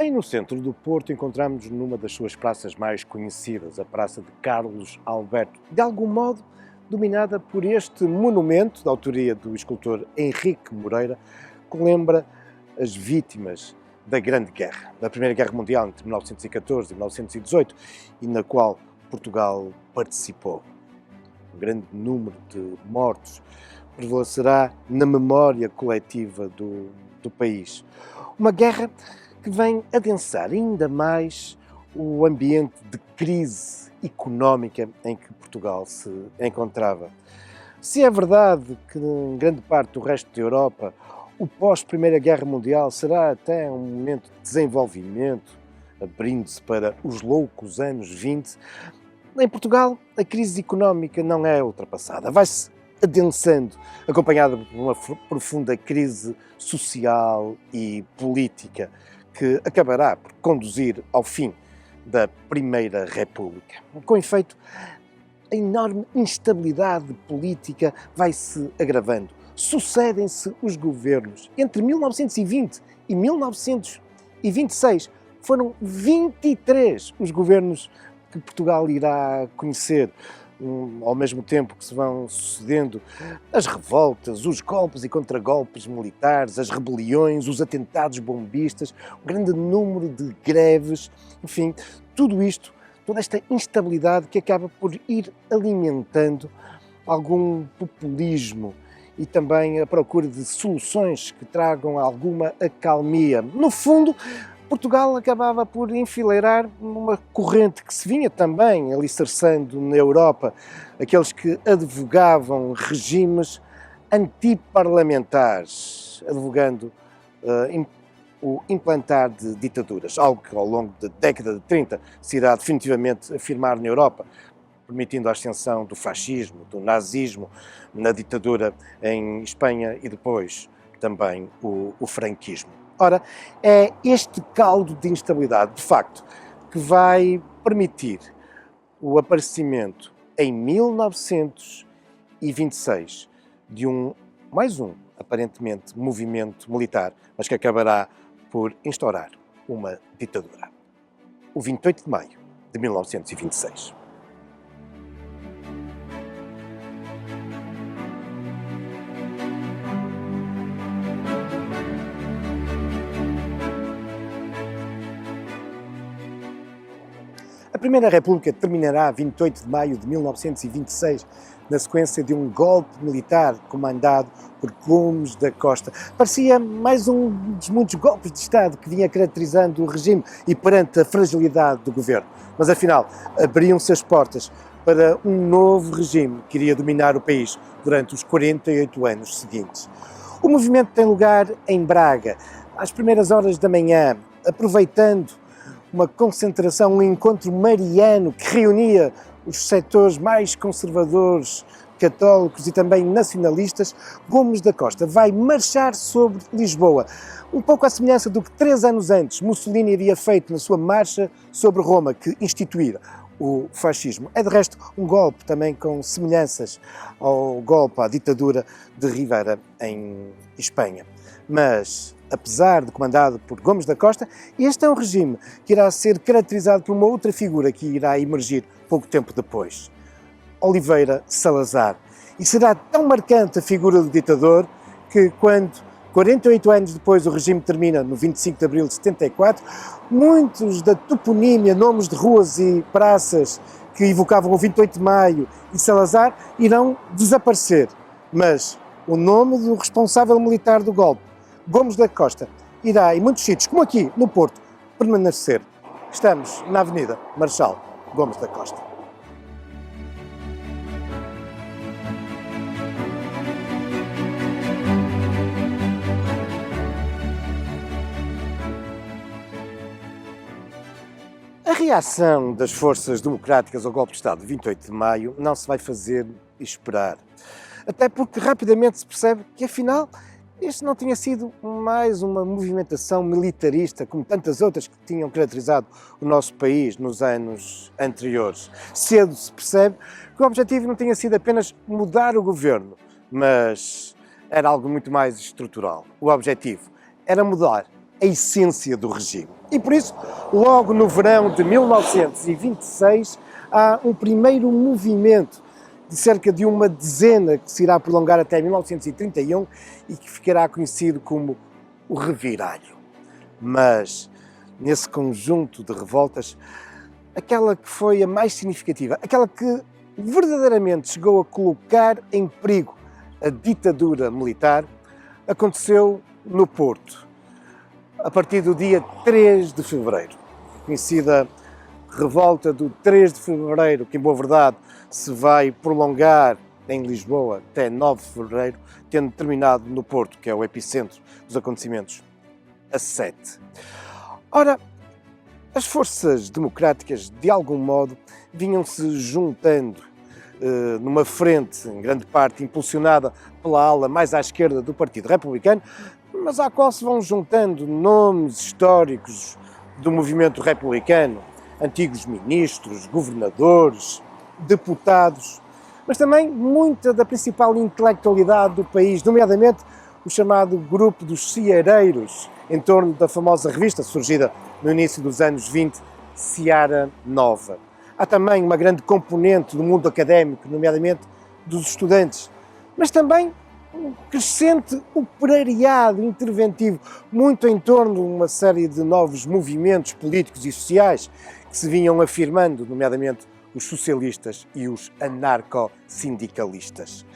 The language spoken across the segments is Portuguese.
Bem no centro do Porto encontramos numa das suas praças mais conhecidas, a Praça de Carlos Alberto, de algum modo dominada por este monumento, da autoria do escultor Henrique Moreira, que lembra as vítimas da Grande Guerra, da Primeira Guerra Mundial entre 1914 e 1918, e na qual Portugal participou. Um grande número de mortos prevalecerá na memória coletiva do país. Uma guerra que vem adensar ainda mais o ambiente de crise económica em que Portugal se encontrava. Se é verdade que em grande parte do resto da Europa o pós-Primeira Guerra Mundial será até um momento de desenvolvimento, abrindo-se para os loucos anos 20, em Portugal a crise económica não é ultrapassada, vai-se adensando, acompanhada por uma profunda crise social e política que acabará por conduzir ao fim da Primeira República. Com efeito, a enorme instabilidade política vai-se agravando. Sucedem-se os governos. Entre 1920 e 1926 foram 23 os governos que Portugal irá conhecer, ao mesmo tempo que se vão sucedendo as revoltas, os golpes e contragolpes militares, as rebeliões, os atentados bombistas, um grande número de greves, enfim, tudo isto, toda esta instabilidade que acaba por ir alimentando algum populismo e também a procura de soluções que tragam alguma acalmia. No fundo, Portugal acabava por enfileirar numa corrente que se vinha também alicerçando na Europa, aqueles que advogavam regimes antiparlamentares, advogando o implantar de ditaduras, algo que ao longo da década de 30 se irá definitivamente afirmar na Europa, permitindo a ascensão do fascismo, do nazismo, na ditadura em Espanha e depois também o franquismo. Ora, é este caldo de instabilidade, de facto, que vai permitir o aparecimento em 1926 de mais um, aparentemente, movimento militar, mas que acabará por instaurar uma ditadura. O 28 de maio de 1926. A Primeira República terminará a 28 de maio de 1926, na sequência de um golpe militar comandado por Gomes da Costa. Parecia mais um dos muitos golpes de Estado que vinha caracterizando o regime e perante a fragilidade do governo. Mas afinal, abriam-se as portas para um novo regime que iria dominar o país durante os 48 anos seguintes. O movimento tem lugar em Braga, às primeiras horas da manhã, aproveitando uma concentração, um encontro mariano que reunia os setores mais conservadores, católicos e também nacionalistas. Gomes da Costa vai marchar sobre Lisboa, um pouco à semelhança do que 3 anos antes Mussolini havia feito na sua marcha sobre Roma, que instituíra o fascismo. É de resto um golpe também com semelhanças ao golpe à ditadura de Rivera em Espanha. Mas, apesar de comandado por Gomes da Costa, este é um regime que irá ser caracterizado por uma outra figura que irá emergir pouco tempo depois, Oliveira Salazar. E será tão marcante a figura do ditador que, quando 48 anos depois o regime termina, no 25 de abril de 74, muitos da toponímia, nomes de ruas e praças que evocavam o 28 de maio e Salazar, irão desaparecer. Mas o nome do responsável militar do golpe, Gomes da Costa, irá, em muitos sítios, como aqui no Porto, permanecer. Estamos na Avenida Marechal Gomes da Costa. A reação das forças democráticas ao golpe de Estado de 28 de maio não se vai fazer esperar. Até porque rapidamente se percebe que, afinal, este não tinha sido mais uma movimentação militarista, como tantas outras que tinham caracterizado o nosso país nos anos anteriores. Cedo se percebe que o objetivo não tinha sido apenas mudar o governo, mas era algo muito mais estrutural. O objetivo era mudar a essência do regime. E por isso, logo no verão de 1926, há um primeiro movimento de cerca de uma dezena que se irá prolongar até 1931 e que ficará conhecido como o Reviralho. Mas, nesse conjunto de revoltas, aquela que foi a mais significativa, aquela que verdadeiramente chegou a colocar em perigo a ditadura militar, aconteceu no Porto, a partir do dia 3 de fevereiro, conhecida revolta do 3 de fevereiro, que em boa verdade se vai prolongar em Lisboa até 9 de fevereiro, tendo terminado no Porto, que é o epicentro dos acontecimentos, a 7. Ora, as forças democráticas, de algum modo, vinham-se juntando numa frente, em grande parte impulsionada pela ala mais à esquerda do Partido Republicano, mas à qual se vão juntando nomes históricos do movimento republicano, antigos ministros, governadores, deputados, mas também muita da principal intelectualidade do país, nomeadamente o chamado grupo dos Seareiros, em torno da famosa revista surgida no início dos anos 20, Seara Nova. Há também uma grande componente do mundo académico, nomeadamente dos estudantes, mas também um crescente operariado interventivo, muito em torno de uma série de novos movimentos políticos e sociais que se vinham afirmando, nomeadamente os socialistas e os anarco-sindicalistas.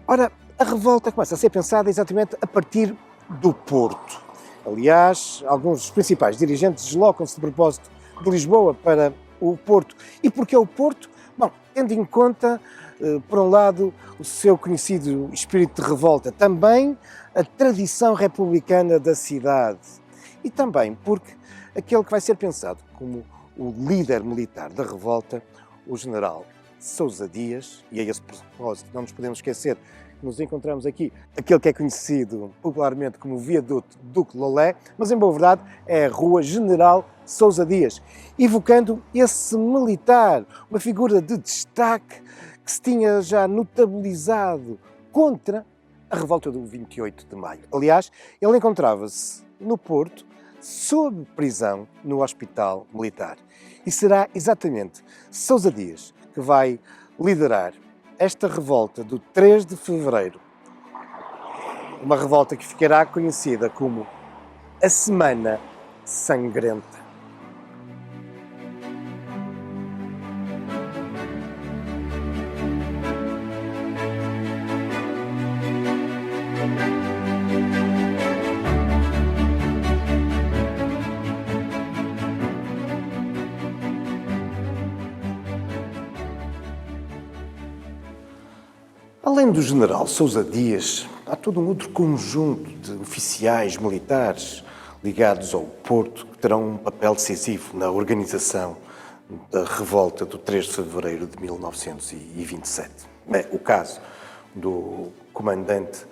Ora, a revolta começa a ser pensada exatamente a partir do Porto. Aliás, alguns dos principais dirigentes deslocam-se de propósito de Lisboa para o Porto. E porquê o Porto? Bom, tendo em conta, por um lado, o seu conhecido espírito de revolta, também a tradição republicana da cidade e também porque aquele que vai ser pensado como o líder militar da revolta, o general Sousa Dias, e a esse propósito não nos podemos esquecer que nos encontramos aqui aquele que é conhecido popularmente como Viaduto Duque de Lolé, mas em boa verdade é a Rua General Sousa Dias, evocando esse militar, uma figura de destaque que se tinha já notabilizado contra a revolta do 28 de maio. Aliás, ele encontrava-se no Porto, sob prisão no Hospital Militar. E será exatamente Sousa Dias que vai liderar esta revolta do 3 de fevereiro, uma revolta que ficará conhecida como a Semana Sangrenta. Além do general Sousa Dias, há todo um outro conjunto de oficiais militares ligados ao Porto que terão um papel decisivo na organização da revolta do 3 de fevereiro de 1927. É o caso do comandante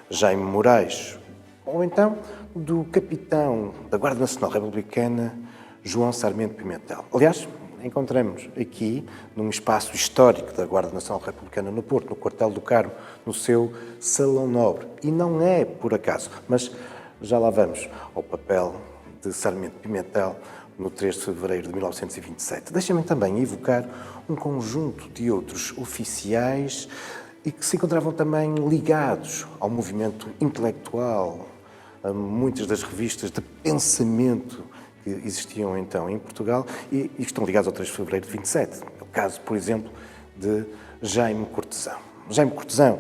Jaime Moraes, ou então do capitão da Guarda Nacional Republicana João Sarmento Pimentel. Aliás, encontramos aqui, num espaço histórico da Guarda Nacional Republicana no Porto, no Quartel do Carmo, no seu Salão Nobre. E não é por acaso, mas já lá vamos ao papel de Sarmento Pimentel no 3 de fevereiro de 1927. Deixem-me também evocar um conjunto de outros oficiais e que se encontravam também ligados ao movimento intelectual, a muitas das revistas de pensamento que existiam então em Portugal e estão ligados ao 3 de fevereiro de 27. É o caso, por exemplo, de Jaime Cortesão. Jaime Cortesão,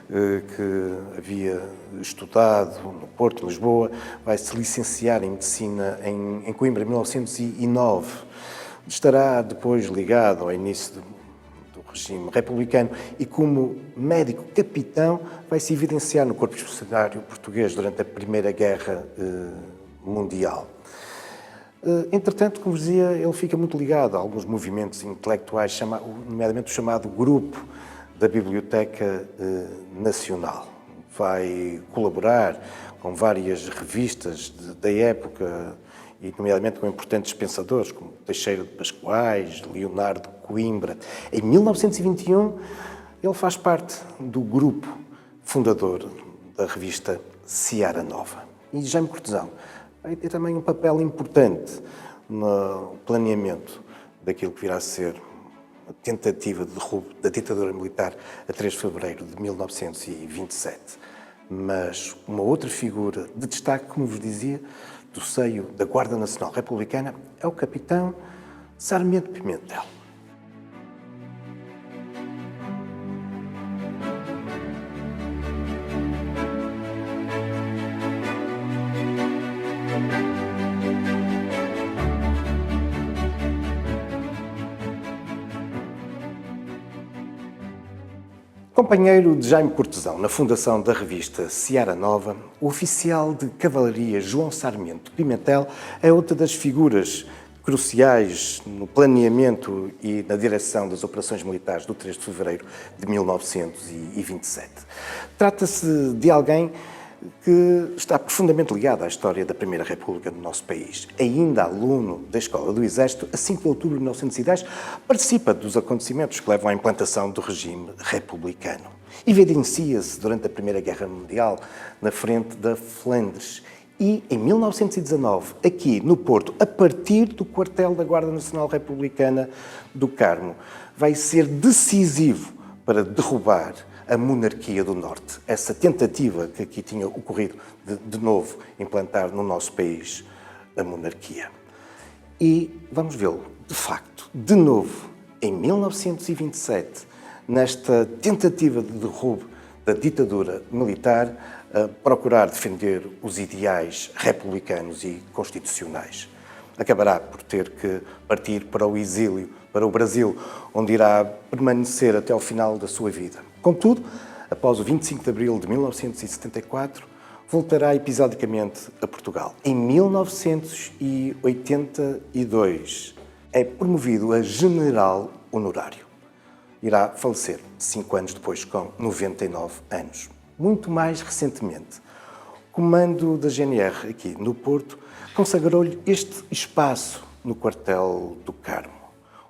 que havia estudado no Porto, em Lisboa, vai se licenciar em Medicina em Coimbra, em 1909. Estará depois ligado ao início do regime republicano e, como médico capitão, vai se evidenciar no Corpo Expedicionário Português durante a Primeira Guerra Mundial. Entretanto, como dizia, ele fica muito ligado a alguns movimentos intelectuais, nomeadamente o chamado Grupo da Biblioteca Nacional. Vai colaborar com várias revistas da época, e nomeadamente com importantes pensadores, como Teixeira de Pascoais, Leonardo de Coimbra. Em 1921, ele faz parte do grupo fundador da revista Seara Nova. E Jaime Cortesão vai ter também um papel importante no planeamento daquilo que virá a ser a tentativa de derrubo da ditadura militar a 3 de fevereiro de 1927. Mas uma outra figura de destaque, como vos dizia, do seio da Guarda Nacional Republicana é o capitão Sarmento Pimentel. Companheiro de Jaime Cortesão na fundação da revista Seara Nova, o oficial de cavalaria João Sarmento Pimentel é outra das figuras cruciais no planeamento e na direção das operações militares do 3 de fevereiro de 1927. Trata-se de alguém que está profundamente ligado à história da Primeira República do nosso país. Ainda aluno da Escola do Exército, a 5 de outubro de 1910, participa dos acontecimentos que levam à implantação do regime republicano. Evidencia-se durante a Primeira Guerra Mundial na frente da Flandres e, em 1919, aqui no Porto, a partir do quartel da Guarda Nacional Republicana do Carmo, vai ser decisivo para derrubar a monarquia do Norte. Essa tentativa que aqui tinha ocorrido de novo implantar no nosso país a monarquia. E vamos vê-lo, de facto, de novo, em 1927, nesta tentativa de derrubo da ditadura militar, a procurar defender os ideais republicanos e constitucionais. Acabará por ter que partir para o exílio, para o Brasil, onde irá permanecer até ao final da sua vida. Contudo, após o 25 de abril de 1974, voltará episodicamente a Portugal. Em 1982, é promovido a general honorário. Irá falecer 5 anos depois, com 99 anos. Muito mais recentemente, o comando da GNR aqui no Porto consagrou-lhe este espaço no quartel do Carmo.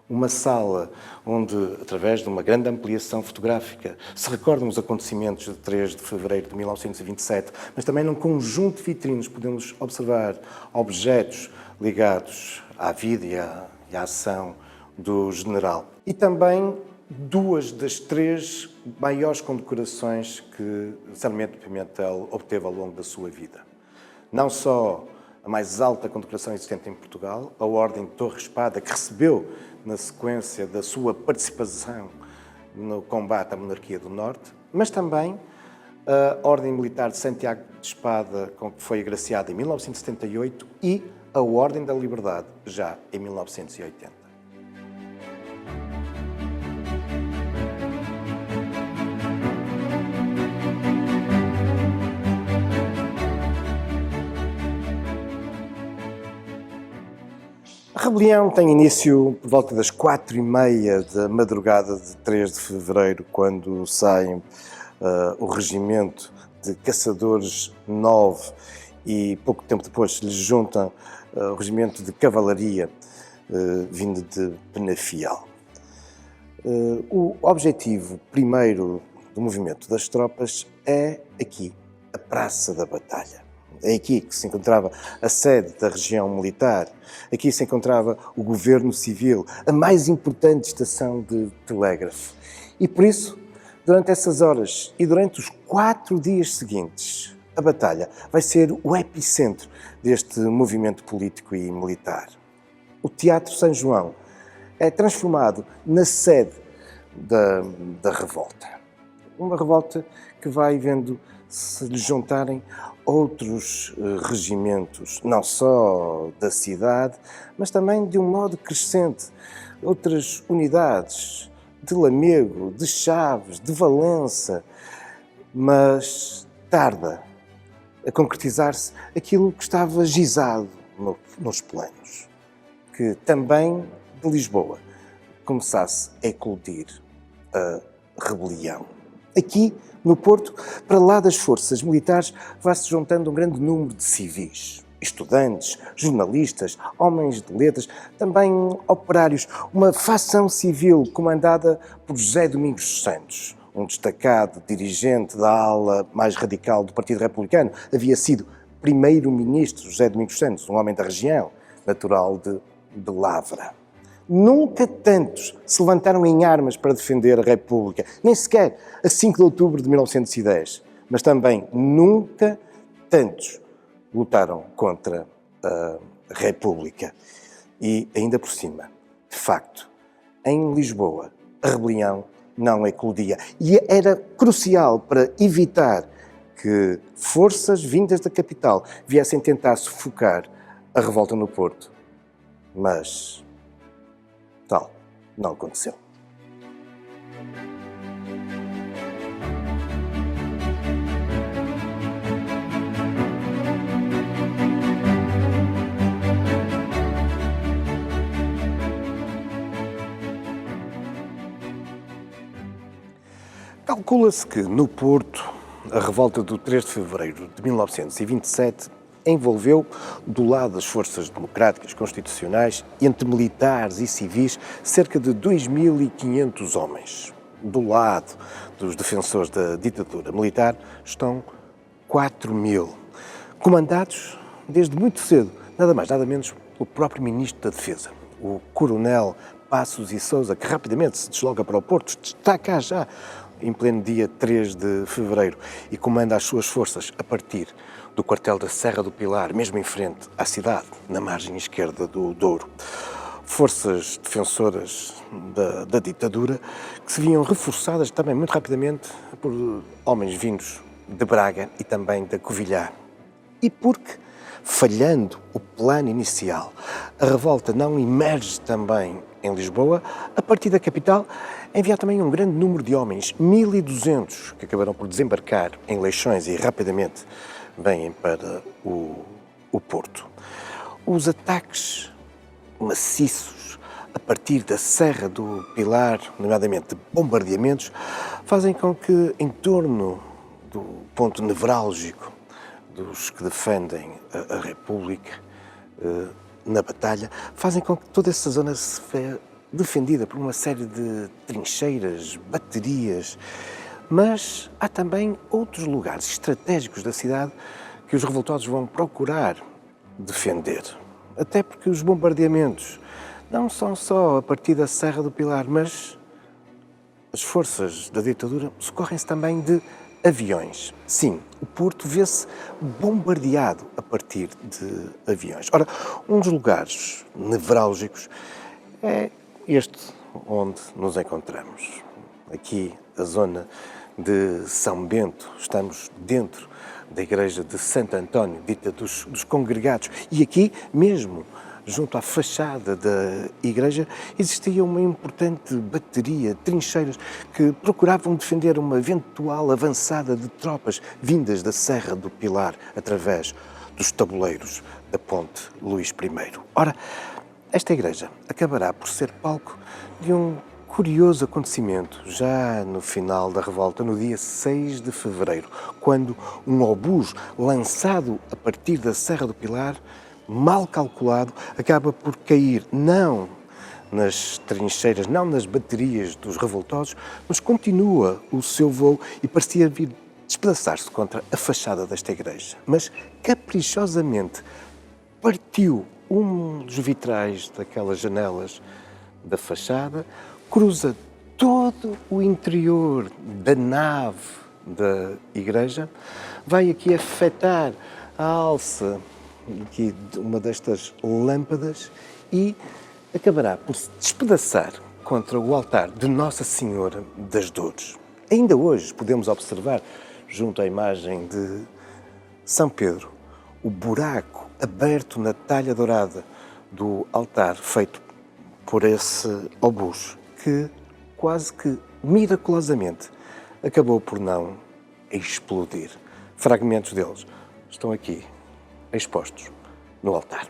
Uma sala onde, através de uma grande ampliação fotográfica, se recordam os acontecimentos de 3 de fevereiro de 1927, mas também num conjunto de vitrinas podemos observar objetos ligados à vida e à ação do general. E também 2 das 3 maiores condecorações que Sarmento Pimentel obteve ao longo da sua vida. Não só a mais alta condecoração existente em Portugal, a Ordem de Torre Espada, que recebeu na sequência da sua participação no combate à monarquia do Norte, mas também a Ordem Militar de Santiago de Espada, com que foi agraciada em 1978, e a Ordem da Liberdade, já em 1980. A rebelião tem início por volta das 4h30 da madrugada de 3 de fevereiro, quando sai o regimento de caçadores 9 e pouco tempo depois se lhes junta o regimento de cavalaria vindo de Penafiel. O objetivo primeiro do movimento das tropas é aqui, a Praça da Batalha. É aqui que se encontrava a sede da região militar, aqui se encontrava o governo civil, a mais importante estação de telégrafo. E por isso, durante essas horas e durante os 4 dias seguintes, a batalha vai ser o epicentro deste movimento político e militar. O Teatro São João é transformado na sede da revolta. Uma revolta que vai vendo se lhe juntarem outros regimentos, não só da cidade, mas também de um modo crescente, outras unidades de Lamego, de Chaves, de Valença, mas tarda a concretizar-se aquilo que estava gizado nos planos, que também de Lisboa começasse a eclodir a rebelião. Aqui, no Porto, para lá das forças militares, vai-se juntando um grande número de civis, estudantes, jornalistas, homens de letras, também operários, uma facção civil comandada por José Domingos Santos, um destacado dirigente da ala mais radical do Partido Republicano, havia sido primeiro-ministro José Domingos Santos, um homem da região, natural de Lavra. Nunca tantos se levantaram em armas para defender a República, nem sequer a 5 de outubro de 1910, mas também nunca tantos lutaram contra a República. E, ainda por cima, de facto, em Lisboa, a rebelião não eclodia. E era crucial para evitar que forças vindas da capital viessem tentar sufocar a revolta no Porto. Mas tal não aconteceu. Calcula-se que, no Porto, a revolta do 3 de fevereiro de 1927 envolveu, do lado das forças democráticas constitucionais, entre militares e civis, cerca de 2.500 homens. Do lado dos defensores da ditadura militar estão 4.000, comandados desde muito cedo, nada mais, nada menos, pelo próprio Ministro da Defesa, o Coronel Passos e Sousa, que rapidamente se desloca para o Porto, está cá já em pleno dia 3 de fevereiro e comanda as suas forças a partir do quartel da Serra do Pilar, mesmo em frente à cidade, na margem esquerda do Douro. Forças defensoras da ditadura que se viam reforçadas também muito rapidamente por homens vindos de Braga e também da Covilhã. E porque, falhando o plano inicial, a revolta não emerge também em Lisboa, a partir da capital enviar também um grande número de homens, 1.200, que acabaram por desembarcar em Leixões e rapidamente vêm para o Porto. Os ataques maciços a partir da Serra do Pilar, nomeadamente bombardeamentos, fazem com que, em torno do ponto nevrálgico dos que defendem a República na batalha, fazem com que toda essa zona se defendida por uma série de trincheiras, baterias, mas há também outros lugares estratégicos da cidade que os revoltosos vão procurar defender. Até porque os bombardeamentos não são só a partir da Serra do Pilar, mas as forças da ditadura socorrem-se também de aviões. Sim, o Porto vê-se bombardeado a partir de aviões. Ora, um dos lugares nevrálgicos é este onde nos encontramos. Aqui, a zona de São Bento, estamos dentro da igreja de Santo António, dita dos congregados, e aqui mesmo, junto à fachada da igreja, existia uma importante bateria, trincheiras, que procuravam defender uma eventual avançada de tropas vindas da Serra do Pilar, através dos tabuleiros da Ponte Luís I. Ora, esta igreja acabará por ser palco de um curioso acontecimento, já no final da revolta, no dia 6 de fevereiro, quando um obus lançado a partir da Serra do Pilar, mal calculado, acaba por cair não nas trincheiras, não nas baterias dos revoltosos, mas continua o seu voo e parecia vir despedaçar-se contra a fachada desta igreja. Mas, caprichosamente, partiu um dos vitrais daquelas janelas da fachada, cruza todo o interior da nave da igreja, vai aqui afetar a alça aqui de uma destas lâmpadas e acabará por se despedaçar contra o altar de Nossa Senhora das Dores. Ainda hoje podemos observar, junto à imagem de São Pedro, o buraco aberto na talha dourada do altar feito por esse obus, que quase que miraculosamente acabou por não explodir. Fragmentos deles estão aqui expostos no altar.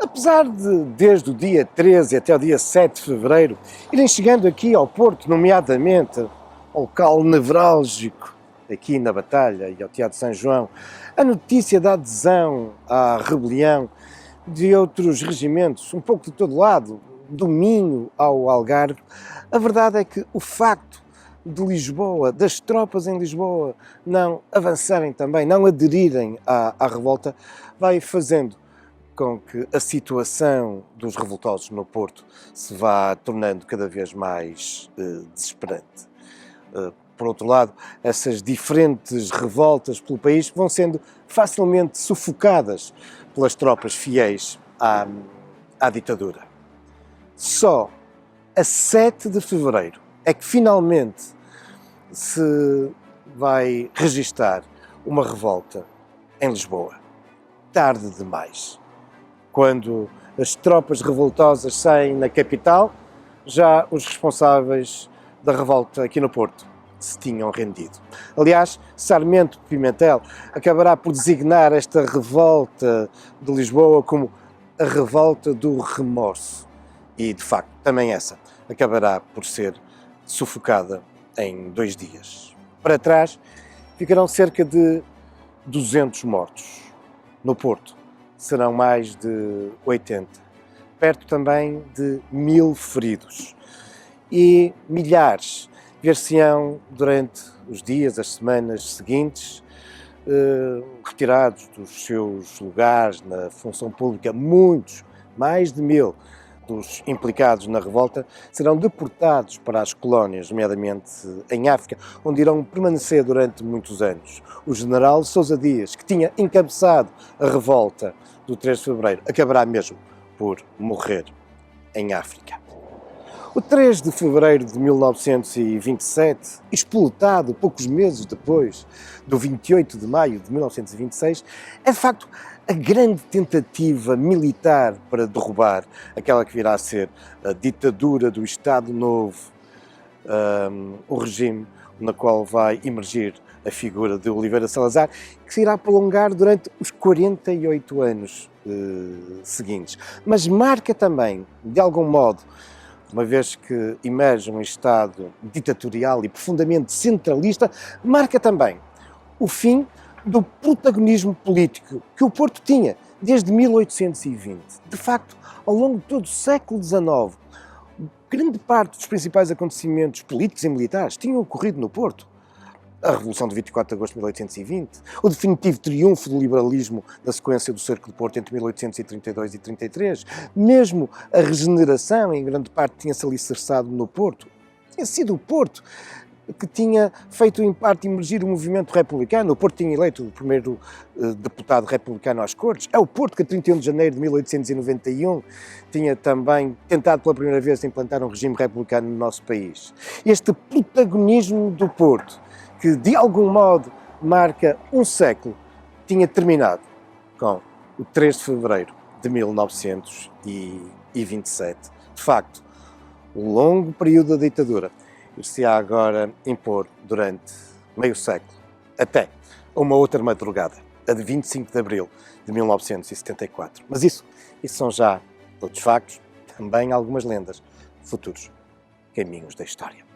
Apesar de, desde o dia 13 até o dia 7 de fevereiro, irem chegando aqui ao Porto, nomeadamente ao local nevrálgico aqui na Batalha e ao Teatro São João, a notícia da adesão à rebelião de outros regimentos, um pouco de todo lado, do Minho ao Algarve, a verdade é que o facto de Lisboa, das tropas em Lisboa, não avançarem também, não aderirem à revolta, vai fazendo com que a situação dos revoltosos no Porto se vá tornando cada vez mais desesperante. Por outro lado, essas diferentes revoltas pelo país vão sendo facilmente sufocadas pelas tropas fiéis à ditadura. Só a 7 de fevereiro é que finalmente se vai registar uma revolta em Lisboa. Tarde demais. Quando as tropas revoltosas saem na capital, já os responsáveis da revolta aqui no Porto se tinham rendido. Aliás, Sarmento Pimentel acabará por designar esta revolta de Lisboa como a revolta do remorso. E, de facto, também essa acabará por ser sufocada em 2 dias. Para trás ficarão cerca de 200 mortos. No Porto serão mais de 80. Perto também de 1000 feridos. E milhares ver-se-ão durante os dias, as semanas seguintes, retirados dos seus lugares na função pública. Muitos, mais de 1000 dos implicados na revolta, serão deportados para as colónias, nomeadamente em África, onde irão permanecer durante muitos anos. O general Sousa Dias, que tinha encabeçado a revolta do 3 de fevereiro, acabará mesmo por morrer em África. O 3 de fevereiro de 1927, expultado poucos meses depois do 28 de maio de 1926, é de facto a grande tentativa militar para derrubar aquela que virá a ser a ditadura do Estado Novo, o regime na qual vai emergir a figura de Oliveira Salazar, que se irá prolongar durante os 48 anos seguintes. Mas marca também, de algum modo, uma vez que emerge um Estado ditatorial e profundamente centralista, marca também o fim do protagonismo político que o Porto tinha desde 1820. De facto, ao longo de todo o século XIX, grande parte dos principais acontecimentos políticos e militares tinham ocorrido no Porto. A Revolução de 24 de agosto de 1820, o definitivo triunfo do liberalismo na sequência do Cerco de Porto entre 1832 e 33, mesmo a regeneração, em grande parte, tinha-se alicerçado no Porto. Tinha sido o Porto que tinha feito, em parte, emergir o movimento republicano. O Porto tinha eleito o primeiro deputado republicano às Cortes. É o Porto que, a 31 de janeiro de 1891, tinha também tentado pela primeira vez implantar um regime republicano no nosso país. Este protagonismo do Porto, que de algum modo marca um século, tinha terminado com o 3 de fevereiro de 1927. De facto, o longo período da ditadura ir-se-á agora impor durante meio século, até uma outra madrugada, a de 25 de abril de 1974. Mas isso são já outros factos, também algumas lendas, futuros caminhos da história.